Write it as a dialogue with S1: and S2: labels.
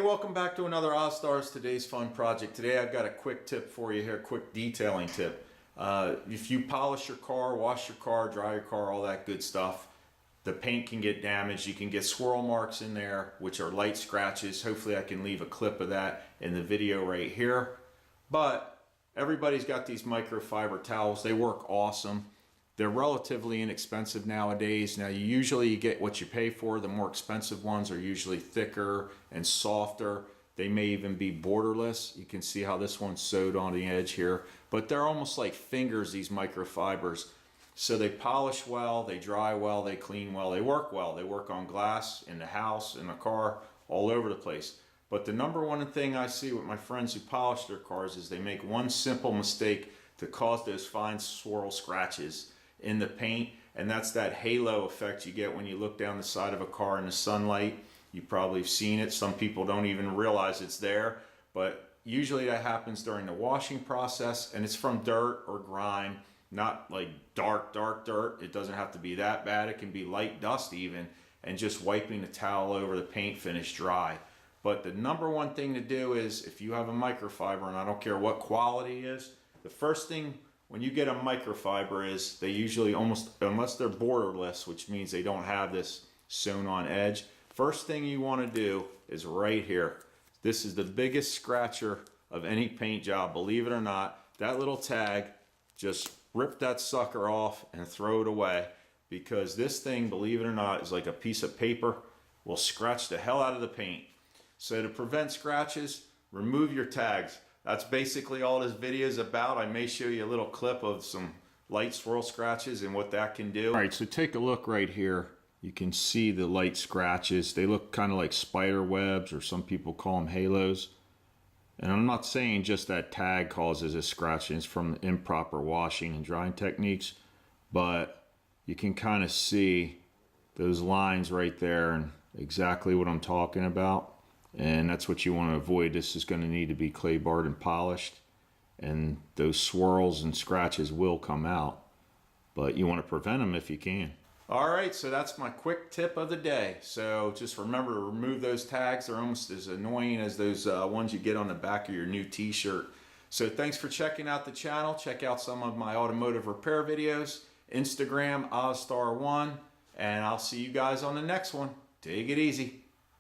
S1: Welcome back to another Ozzstar's Today's Fun Project. Today I've got a quick tip for you here, quick detailing tip. If you polish your car, wash your car, dry your car, all that good stuff, the paint can get damaged. You can get swirl marks in there, which are light scratches. Hopefully I can leave a clip of that in the video right here. But everybody's got these microfiber towels. They work awesome. They're relatively inexpensive nowadays. Now you get what you pay for. The more expensive ones are usually thicker and softer. They may even be borderless. You can see how this one's sewed on the edge here. But they're almost like fingers, these microfibers. So they polish well, they dry well, they clean well, they work well. They work on glass, in the house, in the car, all over the place. But the number one thing I see with my friends who polish their cars is they make one simple mistake to cause those fine swirl scratches in the paint, and that's that halo effect you get when you look down the side of a car in the sunlight. You probably have seen it. Some people don't even realize it's there, but usually that happens during the washing process, and it's from dirt or grime, not like dark dirt. It doesn't have to be that bad. It can be light dust even, and just wiping the towel over the paint finish dry. But the number one thing to do is, if you have a microfiber, and I don't care what quality it is, the first thing when you get a microfiber is they usually unless they're borderless, which means they don't have this sewn on edge, first thing you want to do is right here. This is the biggest scratcher of any paint job, believe it or not. That little tag, just rip that sucker off and throw it away, because this thing, believe it or not, is like a piece of paper, will scratch the hell out of the paint. So to prevent scratches, remove your tags. That's basically all this video is about. I may show you a little clip of some light swirl scratches and what that can do. All right, so take a look right here. You can see the light scratches. They look kind of like spider webs, or some people call them halos. And I'm not saying just that tag causes a scratch. It's from improper washing and drying techniques, but you can kind of see those lines right there and exactly what I'm talking about. And that's what you want to avoid. This is going to need to be clay barred and polished, and those swirls and scratches will come out, but you want to prevent them if you can. All right, so that's my quick tip of the day. So just remember to remove those tags. They're almost as annoying as those ones you get on the back of your new t-shirt. So thanks for checking out the channel. Check out some of my automotive repair videos, Instagram, Ozzstar1, and I'll see you guys on the next one. Take it easy.